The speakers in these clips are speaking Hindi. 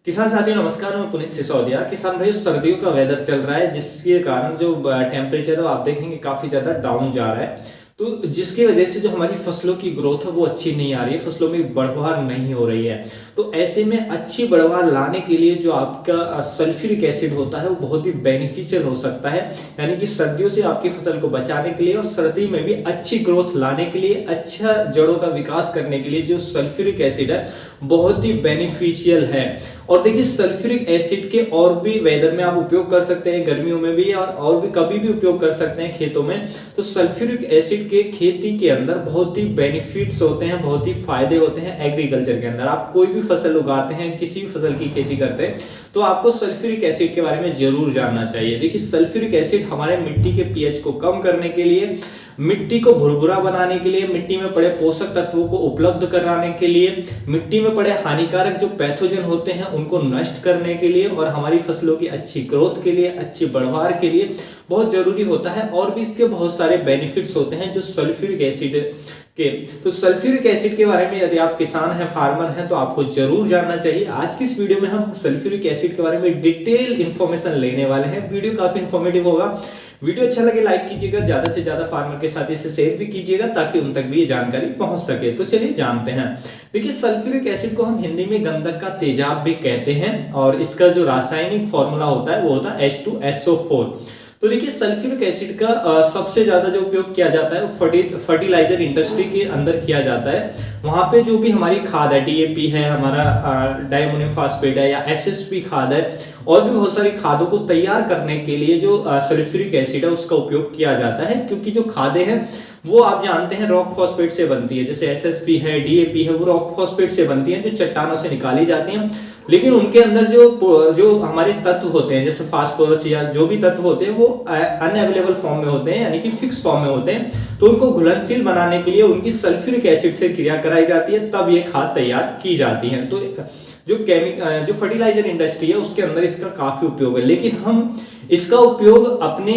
किसान साथियों नमस्कार। मैं पुनीत सिसोदिया। किसान भाई सर्दियों का वेदर चल रहा है जिसके कारण जो टेम्परेचर है वो आप देखेंगे काफी ज्यादा डाउन जा रहा है। तो जिसकी वजह से जो हमारी फसलों की ग्रोथ है वो अच्छी नहीं आ रही है, फसलों में बढ़वार नहीं हो रही है। तो ऐसे में अच्छी बढ़वार लाने के लिए जो आपका सल्फ्यूरिक एसिड होता है वो बहुत ही बेनिफिशियल हो सकता है। यानी कि सर्दियों से आपकी फसल को बचाने के लिए और सर्दी में भी अच्छी ग्रोथ लाने के लिए, अच्छा जड़ों का विकास करने के लिए जो सल्फ्यूरिक एसिड है बहुत ही बेनिफिशियल है। और देखिए सल्फ्यूरिक एसिड के और भी वेदर में आप उपयोग कर सकते हैं, गर्मियों में भी और भी कभी भी उपयोग कर सकते हैं खेतों में। तो सल्फ्यूरिक एसिड के खेती के अंदर बहुत ही बेनिफिट्स होते हैं, बहुत ही फायदे होते हैं। एग्रीकल्चर के अंदर आप कोई भी फसल उगाते हैं, किसी भी फसल की खेती करते हैं तो आपको सल्फ्यूरिक एसिड के बारे में जरूर जानना चाहिए। देखिए सल्फ्यूरिक एसिड हमारे मिट्टी के पीएच को कम करने के लिए, मिट्टी को भुरभुरा बनाने के लिए, मिट्टी में पड़े पोषक तत्वों को उपलब्ध कराने के लिए, मिट्टी में पड़े हानिकारक जो पैथोजन होते हैं उनको नष्ट करने के लिए और हमारी फसलों की अच्छी ग्रोथ के लिए, अच्छी बढ़वार के लिए बहुत जरूरी होता है। और भी इसके बहुत सारे बेनिफिट्स होते हैं जो सल्फ्यूरिक एसिड के। तो सल्फ्यूरिक एसिड के बारे में यदि आप किसान हैं, फार्मर हैं तो आपको जरूर जानना चाहिए। आज की इस वीडियो में हम सल्फ्यूरिक एसिड के बारे में डिटेल इंफॉर्मेशन लेने वाले हैं। वीडियो काफी इंफॉर्मेटिव होगा। वीडियो अच्छा लगे लाइक कीजिएगा, ज्यादा से ज्यादा फार्मर के साथ इसे शेयर भी कीजिएगा ताकि उन तक भी ये जानकारी पहुंच सके। तो चलिए जानते हैं। देखिए सल्फ्यूरिक एसिड को हम हिंदी में गंधक का तेजाब भी कहते हैं और इसका जो रासायनिक फॉर्मूला होता है वो होता है H2SO4। तो देखिए सल्फ्यूरिक एसिड का सबसे ज्यादा जो उपयोग किया जाता है वो फर्टिलाइजर इंडस्ट्री के अंदर किया जाता है। वहां पे जो भी हमारी खाद है, डीएपी है, हमारा डायमोनियम फास्फेट है या एसएसपी खाद है, और भी बहुत सारी खादों को तैयार करने के लिए जो सल्फ्यूरिक एसिड है उसका उपयोग किया जाता है। क्योंकि जो खादें हैं वो आप जानते हैं रॉक फॉस्फेट से बनती है, जैसे एसएसपी है, डीएपी है, वो रॉक फॉस्फेट से बनती है जो चट्टानों से निकाली जाती हैं। लेकिन उनके अंदर जो हमारे तत्व होते हैं जैसे फास्फोरस या जो भी तत्व होते हैं वो अनअवेलेबल फॉर्म में होते हैं, यानी कि फिक्स फॉर्म में होते हैं। तो उनको घुलनशील बनाने के लिए उनकी सल्फ्यूरिक एसिड से क्रिया कराई जाती है, तब ये खाद तैयार की जाती है। तो जो फर्टिलाइजर इंडस्ट्री है उसके अंदर इसका काफी उपयोग है। लेकिन हम इसका उपयोग अपने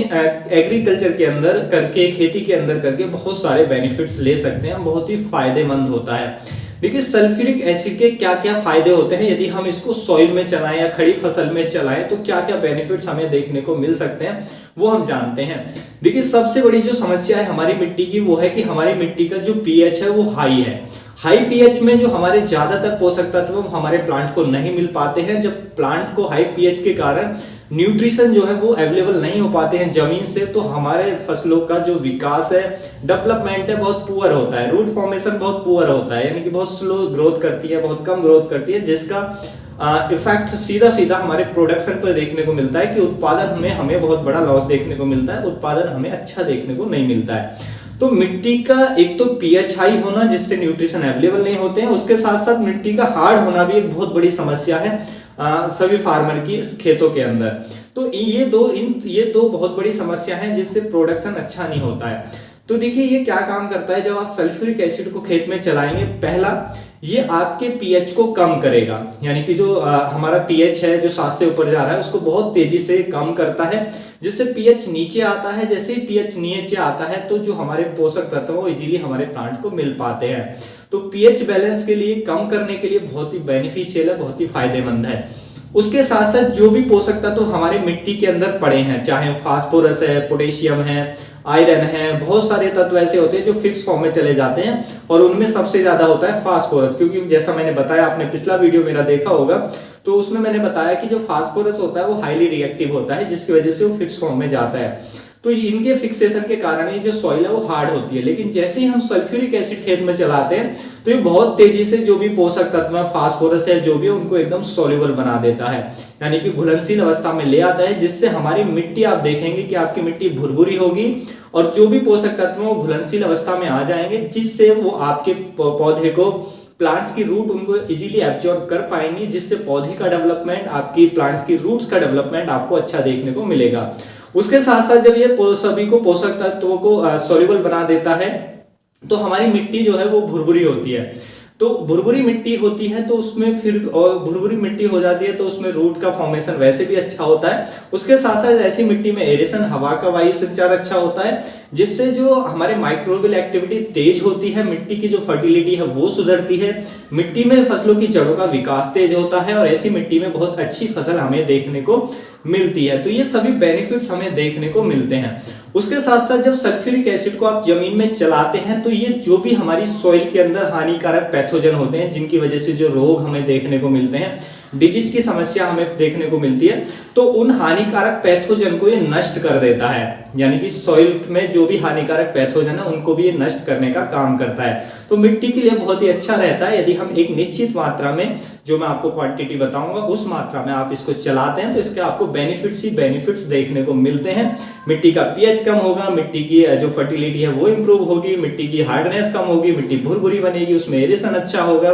एग्रीकल्चर के अंदर करके, खेती के अंदर करके बहुत सारे बेनिफिट्स ले सकते हैं, बहुत ही फायदेमंद होता है। देखिए सल्फ्यूरिक एसिड के क्या क्या फायदे होते हैं यदि हम इसको सॉइल में चलाएं या खड़ी फसल में चलाएं तो क्या क्या बेनिफिट्स हमें देखने को मिल सकते हैं वो हम जानते हैं। देखिए सबसे बड़ी जो समस्या है हमारी मिट्टी की वो है कि हमारी मिट्टी का जो पीएच है वो हाई है। हाई पीएच में जो हमारे ज्यादातर पोषक तत्व हमारे प्लांट को नहीं मिल पाते हैं। जब प्लांट को हाई पीएच के कारण न्यूट्रिशन जो है वो अवेलेबल नहीं हो पाते हैं जमीन से, तो हमारे फसलों का जो विकास है, डेवलपमेंट है, बहुत पुअर होता है। रूट फॉर्मेशन बहुत पुअर होता है, यानी कि बहुत स्लो ग्रोथ करती है, बहुत कम ग्रोथ करती है, जिसका इफेक्ट सीधा सीधा हमारे प्रोडक्शन पर देखने को मिलता है कि उत्पादन में हमें बहुत बड़ा लॉस देखने को मिलता है, उत्पादन हमें अच्छा देखने को नहीं मिलता है। तो मिट्टी का एक तो पीएच हाई होना जिससे न्यूट्रिशन अवेलेबल नहीं होते हैं, उसके साथ साथ मिट्टी का हार्ड होना भी एक बहुत बड़ी समस्या है सभी फार्मर की खेतों के अंदर। तो ये दो बहुत बड़ी समस्या है जिससे प्रोडक्शन अच्छा नहीं होता है। तो देखिए ये क्या काम करता है जब आप सल्फ्यूरिक एसिड को खेत में चलाएंगे। पहला, ये आपके पीएच को कम करेगा, यानी कि जो हमारा पीएच है जो 7 से ऊपर जा रहा है उसको बहुत तेजी से कम करता है, जिससे पीएच नीचे आता है। जैसे ही पीएच नीचे आता है तो जो हमारे पोषक तत्व वो इजीली हमारे प्लांट को मिल पाते हैं। तो पीएच बैलेंस के लिए, कम करने के लिए बहुत ही बेनिफिशियल है, बहुत ही फायदेमंद है। उसके साथ साथ जो भी पोषक तत्व हमारे मिट्टी के अंदर पड़े हैं, चाहे फास्फोरस है, पोटेशियम है, आयरन है, बहुत सारे तत्व ऐसे होते हैं जो फिक्स फॉर्म में चले जाते हैं और उनमें सबसे ज्यादा होता है फास्फोरस। क्योंकि जैसा मैंने बताया, आपने पिछला वीडियो मेरा देखा होगा तो उसमें मैंने बताया कि जो फास्फोरस होता है वो हाईली रिएक्टिव होता है, जिसकी वजह से वो फिक्स फॉर्म में जाता है। तो इनके फिक्सेशन के कारण ये जो सॉइल है वो हार्ड होती है। लेकिन जैसे ही हम सल्फ्यूरिक एसिड खेत में चलाते हैं तो ये बहुत तेजी से जो भी पोषक तत्व है, फास्फोरस है, जो भी उनको एकदम सोल्यूबल बना देता है, यानी कि घुलनशील अवस्था में ले आता है, जिससे हमारी मिट्टी, आप देखेंगे कि आपकी मिट्टी भुरभुरी होगी और जो भी पोषक तत्व वो घुलनशील अवस्था में आ जाएंगे, जिससे वो आपके पौधे को, प्लांट्स की रूट उनको इजीली एब्जॉर्ब कर पाएंगी, जिससे पौधे का डेवलपमेंट, आपकी प्लांट्स की रूट्स का डेवलपमेंट आपको अच्छा देखने को मिलेगा। उसके साथ साथ जब ये सभी को पोषक तत्वों को सॉल्युबल बना देता है तो हमारी मिट्टी जो है वो भुरभुरी होती है। तो भुरभुरी मिट्टी होती है तो उसमें फिर और भुरभुरी मिट्टी हो जाती है तो उसमें रूट का फॉर्मेशन वैसे भी अच्छा होता है। उसके साथ साथ ऐसी मिट्टी में एरेशन, हवा का वायु संचार अच्छा होता है, जिससे जो हमारे माइक्रोबियल एक्टिविटी तेज होती है, मिट्टी की जो फर्टिलिटी है वो सुधरती है, मिट्टी में फसलों की जड़ों का विकास तेज होता है और ऐसी मिट्टी में बहुत अच्छी फसल हमें देखने को मिलती है। तो ये सभी बेनिफिट्स हमें देखने को मिलते हैं। उसके साथ साथ जब सल्फ्यूरिक एसिड को आप जमीन में चलाते हैं तो ये जो भी हमारी सॉइल के अंदर हानिकारक पैथोजन होते हैं, जिनकी वजह से जो रोग हमें देखने को मिलते हैं, डिजीज की समस्या हमें देखने को मिलती है, तो उन हानिकारक पैथोजन को ये नष्ट कर देता है। यानी कि सॉइल में जो भी हानिकारक पैथोजन है उनको भी ये नष्ट करने का काम करता है। तो मिट्टी के लिए बहुत ही अच्छा रहता है यदि हम एक निश्चित मात्रा में, जो मैं आपको क्वांटिटी बताऊंगा उस मात्रा में आप इसको चलाते हैं तो इसके आपको बेनिफिट्स ही बेनिफिट्स देखने को मिलते हैं। मिट्टी का पीएच कम होगा, मिट्टी की जो फर्टिलिटी है वो इंप्रूव होगी, मिट्टी की हार्डनेस कम होगी, मिट्टी भुरभुरी बनेगी, उसमें एरेशन अच्छा होगा,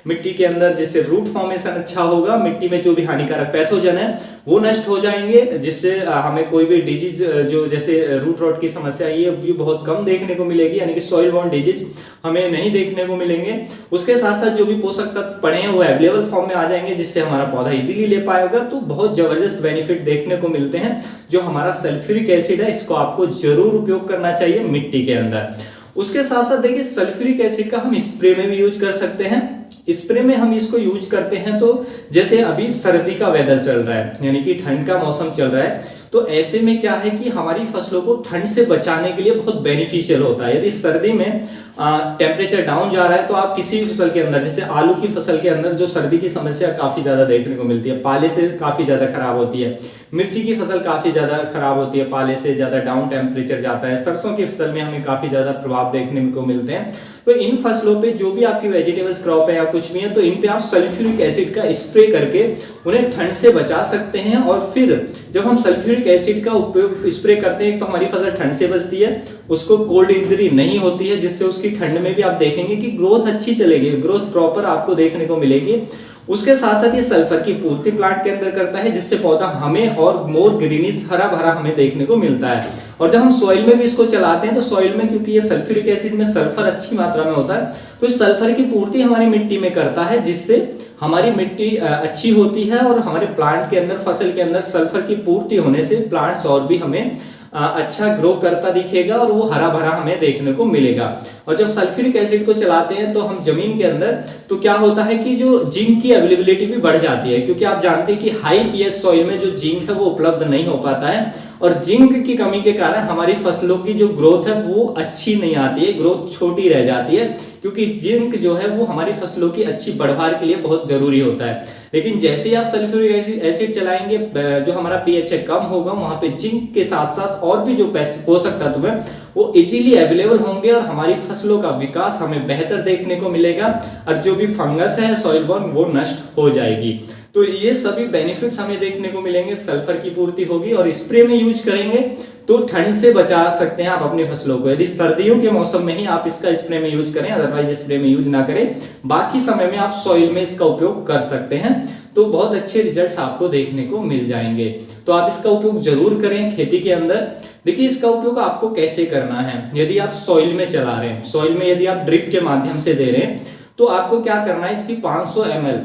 मिट्टी के अंदर जिससे रूट फॉर्मेशन अच्छा होगा, मिट्टी में जो भी हानिकारक पैथोजन है वो नष्ट हो जाएंगे, जिससे हमें कोई भी डिजीज जो जैसे रूट रॉट की समस्या ये भी बहुत कम देखने को मिलेगी, यानी कि सॉइल बॉर्न डिजीज हमें नहीं देखने को मिलेंगे। उसके साथ साथ जो भी पोषक तत्व पड़े हैं वो अवेलेबल फॉर्म में आ जाएंगे, जिससे हमारा पौधा इजीली ले पाएगा। तो बहुत जबरदस्त बेनिफिट देखने को मिलते हैं। जो हमारा सल्फ्यूरिक एसिड है इसको आपको जरूर उपयोग करना चाहिए मिट्टी के अंदर। उसके साथ साथ देखिए सल्फ्यूरिक एसिड का हम स्प्रे में भी यूज कर सकते हैं। स्प्रे में हम इसको यूज करते हैं तो जैसे अभी सर्दी का वेदर चल रहा है, यानी कि ठंड का मौसम चल रहा है, तो ऐसे में क्या है कि हमारी फसलों को ठंड से बचाने के लिए बहुत बेनिफिशियल होता है। यदि सर्दी में टेम्परेचर डाउन जा रहा है तो आप किसी भी फसल के अंदर, जैसे आलू की फसल के अंदर जो सर्दी की समस्या काफी ज्यादा देखने को मिलती है, पाले से काफी ज्यादा खराब होती है, मिर्ची की फसल काफी ज्यादा खराब होती है, पाले से ज्यादा डाउन टेम्परेचर जाता है, सरसों की फसल में हमें काफी ज्यादा प्रभाव देखने को मिलते हैं। तो इन फसलों पे जो भी आपकी वेजिटेबल्स क्रॉप है या कुछ भी है तो इन पे आप सल्फ्यूरिक एसिड का स्प्रे करके उन्हें ठंड से बचा सकते हैं। और फिर जब हम सल्फ्यूरिक एसिड का उपयोग स्प्रे करते हैं तो हमारी फसल ठंड से बचती है, उसको कोल्ड इंजरी नहीं होती है, जिससे उसकी ठंड में भी आप देखेंगे कि ग्रोथ अच्छी चलेगी, ग्रोथ प्रॉपर आपको देखने को मिलेगी। उसके साथ साथ ये सल्फर की पूर्ति प्लांट के अंदर करता है, जिससे पौधा हमें और मोर ग्रीनिश हरा भरा हमें देखने को मिलता है। और जब हम सॉइल में भी इसको चलाते हैं तो सॉइल में क्योंकि ये सल्फ्यूरिक एसिड में सल्फर अच्छी मात्रा में होता है तो इस सल्फर की पूर्ति हमारी मिट्टी में करता है, जिससे हमारी मिट्टी अच्छी होती है और हमारे प्लांट के अंदर, फसल के अंदर सल्फर की पूर्ति होने से प्लांट्स और भी हमें अच्छा ग्रो करता दिखेगा और वो हरा भरा हमें देखने को मिलेगा। और जब सल्फ्यूरिक एसिड को चलाते हैं तो हम जमीन के अंदर, तो क्या होता है कि जो जिंक की अवेलेबिलिटी भी बढ़ जाती है, क्योंकि आप जानते हैं कि हाई पीएच सॉइल में जो जिंक है वो उपलब्ध नहीं हो पाता है और जिंक की कमी के कारण हमारी फसलों की जो ग्रोथ है वो अच्छी नहीं आती है, ग्रोथ छोटी रह जाती है, क्योंकि जिंक जो है वो हमारी फसलों की अच्छी बढ़वार के लिए बहुत जरूरी होता है। लेकिन जैसे ही आप सल्फ्यूरिक एसिड चलाएंगे, जो हमारा पीएच कम होगा, वहां पे जिंक के साथ साथ और भी जो पोषक तत्व है वो इजीली अवेलेबल होंगे और हमारी फसलों का विकास हमें बेहतर देखने को मिलेगा और जो भी फंगस है सॉइल बॉर्न वो नष्ट हो जाएगी। तो ये सभी बेनिफिट्स हमें देखने को मिलेंगे, सल्फर की पूर्ति होगी और स्प्रे में यूज करेंगे तो ठंड से बचा सकते हैं आप अपनी फसलों को। यदि सर्दियों के मौसम में ही आप इसका स्प्रे में यूज करें, अदरवाइज स्प्रे में यूज ना करें, बाकी समय में आप सॉइल में इसका उपयोग कर सकते हैं, तो बहुत अच्छे रिजल्ट्स आपको देखने को मिल जाएंगे। तो आप इसका उपयोग जरूर करें खेती के अंदर। देखिए इसका उपयोग आपको कैसे करना है। यदि आप सॉइल में चला रहे हैं, सॉइल में यदि आप ड्रिप के माध्यम से दे रहे हैं तो आपको क्या करना है, इसकी 500 ml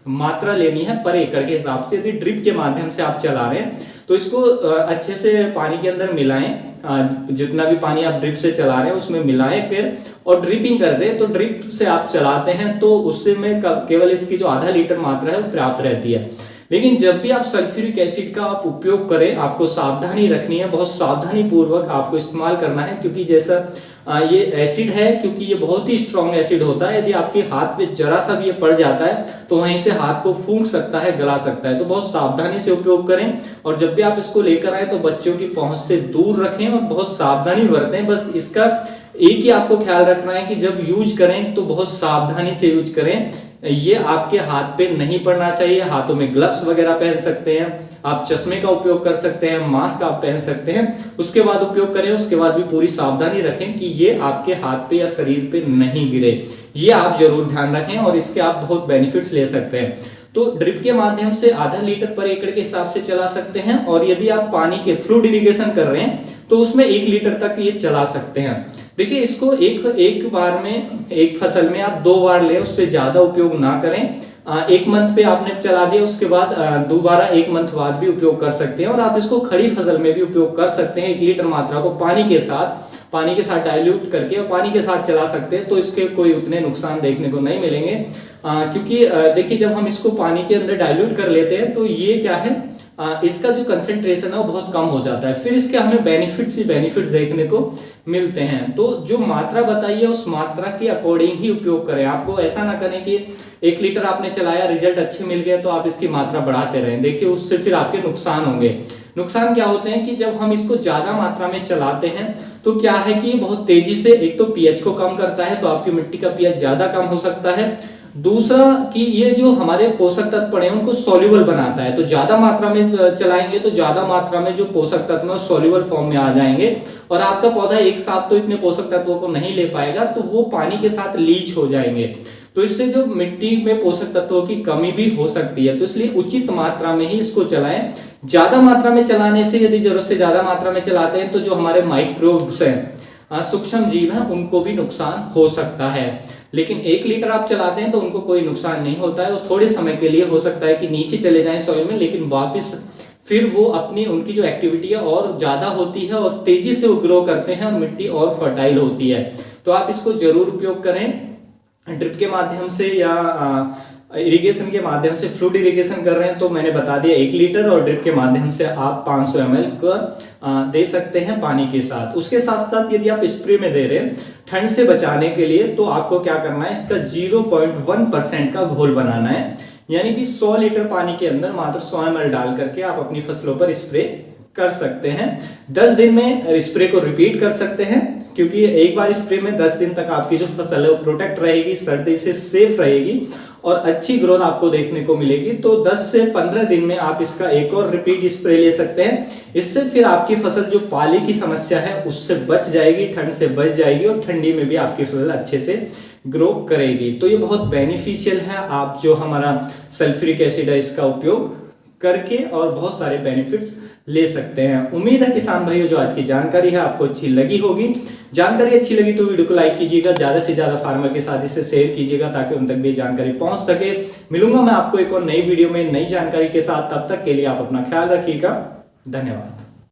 मात्रा लेनी है पर एकड़ के हिसाब से। यदि ड्रिप के माध्यम से आप चला रहे हैं तो इसको अच्छे से पानी के अंदर मिलाएं, जितना भी पानी आप ड्रिप से चला रहे हैं उसमें मिलाएं फिर, और ड्रिपिंग कर दें। तो ड्रिप से आप चलाते हैं तो उससे में केवल इसकी जो आधा लीटर मात्रा है वो पर्याप्त रहती है। लेकिन जब भी आप सल्फ्यूरिक एसिड का आप उपयोग करें, आपको सावधानी रखनी है, बहुत सावधानी पूर्वक आपको इस्तेमाल करना है, क्योंकि जैसा ये एसिड है, क्योंकि ये बहुत ही स्ट्रॉन्ग एसिड होता है। यदि आपके हाथ पे जरा सा भी ये पड़ जाता है तो वहीं से हाथ को फूंक सकता है, गला सकता है। तो बहुत सावधानी से उपयोग करें और जब भी आप इसको लेकर आए तो बच्चों की पहुंच से दूर रखें और बहुत सावधानी बरतें। बस इसका एक ही आपको ख्याल रखना है कि जब यूज करें तो बहुत सावधानी से यूज करें। ये आपके हाथ पे नहीं पड़ना चाहिए। हाथों में ग्लव्स वगैरह पहन सकते हैं, आप चश्मे का उपयोग कर सकते हैं, मास्क आप पहन सकते हैं, उसके बाद उपयोग करें। उसके बाद भी पूरी सावधानी रखें कि ये आपके हाथ पे या शरीर पे नहीं गिरे, ये आप जरूर ध्यान रखें और इसके आप बहुत बेनिफिट्स ले सकते हैं। तो ड्रिप के माध्यम से आधा लीटर पर एकड़ के हिसाब से चला सकते हैं, और यदि आप पानी के फ्लूइड इरिगेशन कर रहे हैं तो उसमें 1 लीटर तक ये चला सकते हैं। देखिए इसको एक बार में, एक फसल में आप 2 बार लें, उससे ज्यादा उपयोग ना करें। 1 मंथ पे आपने चला दिया, उसके बाद दोबारा 1 मंथ बाद भी उपयोग कर सकते हैं। और आप इसको खड़ी फसल में भी उपयोग कर सकते हैं। 1 लीटर मात्रा को पानी के साथ डाइल्यूट करके और पानी के साथ चला सकते हैं, तो इसके कोई उतने नुकसान देखने को नहीं मिलेंगे। क्योंकि देखिए जब हम इसको पानी के अंदर डाइल्यूट कर लेते हैं तो ये क्या है, इसका जो कंसेंट्रेशन है वो बहुत कम हो जाता है। फिर इसके हमें बेनिफिट्स ही बेनिफिट्स देखने को मिलते हैं। तो जो मात्रा बताइए उस मात्रा के अकॉर्डिंग ही उपयोग करें। आपको ऐसा ना करें कि 1 लीटर आपने चलाया, रिजल्ट अच्छे मिल गए तो आप इसकी मात्रा बढ़ाते रहें। देखिए उससे फिर आपके नुकसान होंगे। नुकसान क्या होते हैं कि जब हम इसको ज्यादा मात्रा में चलाते हैं तो क्या है कि बहुत तेजी से, एक तो पीएच को कम करता है, तो आपकी मिट्टी का पीएच ज्यादा कम हो सकता है। दूसरा कि ये जो हमारे पोषक तत्व पड़े हैं उनको सॉल्युबल बनाता है। तो ज्यादा मात्रा में चलाएंगे तो ज्यादा मात्रा में जो पोषक तत्व है सॉल्युबल फॉर्म में आ जाएंगे और आपका पौधा एक साथ तो इतने पोषक तत्वों को नहीं ले पाएगा, तो वो पानी के साथ लीच हो जाएंगे। तो इससे जो मिट्टी में पोषक तत्वों की कमी भी हो सकती है। तो इसलिए उचित मात्रा में ही इसको चलाएं। ज्यादा मात्रा में चलाने से, यदि जरूरत से ज्यादा मात्रा में चलाते हैं तो जो हमारे माइक्रोब्स हैं, सूक्ष्म जीव हैं, उनको भी नुकसान हो सकता है। लेकिन 1 लीटर आप चलाते हैं तो उनको कोई नुकसान नहीं होता है। वो थोड़े समय के लिए हो सकता है कि नीचे चले जाएं सॉइल में, लेकिन वापस फिर वो उनकी जो एक्टिविटी है और ज्यादा होती है और तेजी से वो ग्रो करते हैं और मिट्टी और फर्टाइल होती है। तो आप इसको जरूर उपयोग करें। ड्रिप के माध्यम से या इरिगेशन के माध्यम से, फ्लूड इरिगेशन कर रहे हैं तो मैंने बता दिया 1 लीटर, और ड्रिप के माध्यम से आप 500 ml का दे सकते हैं पानी के साथ। उसके साथ साथ यदि आप स्प्रे में दे रहे हैं ठंड से बचाने के लिए, तो आपको क्या करना है, इसका 0.1% का घोल बनाना है। यानी कि 100 लीटर पानी के अंदर मात्र 100 ml डाल करके आप अपनी फसलों पर स्प्रे कर सकते हैं। 10 दिन में स्प्रे को रिपीट कर सकते हैं, क्योंकि एक बार स्प्रे में 10 दिन तक आपकी जो फसल है वो प्रोटेक्ट रहेगी, सर्दी से सेफ रहेगी और अच्छी ग्रोथ आपको देखने को मिलेगी। तो 10 से 15 दिन में आप इसका एक और रिपीट स्प्रे ले सकते हैं। इससे फिर आपकी फसल जो पाली की समस्या है उससे बच जाएगी, ठंड से बच जाएगी और ठंडी में भी आपकी फसल अच्छे से ग्रो करेगी। तो ये बहुत बेनिफिशियल है। आप जो हमारा सल्फ्यूरिक एसिड है इसका उपयोग करके और बहुत सारे बेनिफिट्स ले सकते हैं। उम्मीद है किसान भाइयों जो आज की जानकारी है आपको अच्छी लगी होगी। जानकारी अच्छी लगी तो वीडियो को लाइक कीजिएगा, ज्यादा से ज्यादा फार्मर के साथ इसे शेयर कीजिएगा ताकि उन तक भी जानकारी पहुंच सके। मिलूंगा मैं आपको एक और नई वीडियो में नई जानकारी के साथ। तब तक के लिए आप अपना ख्याल रखिएगा। धन्यवाद।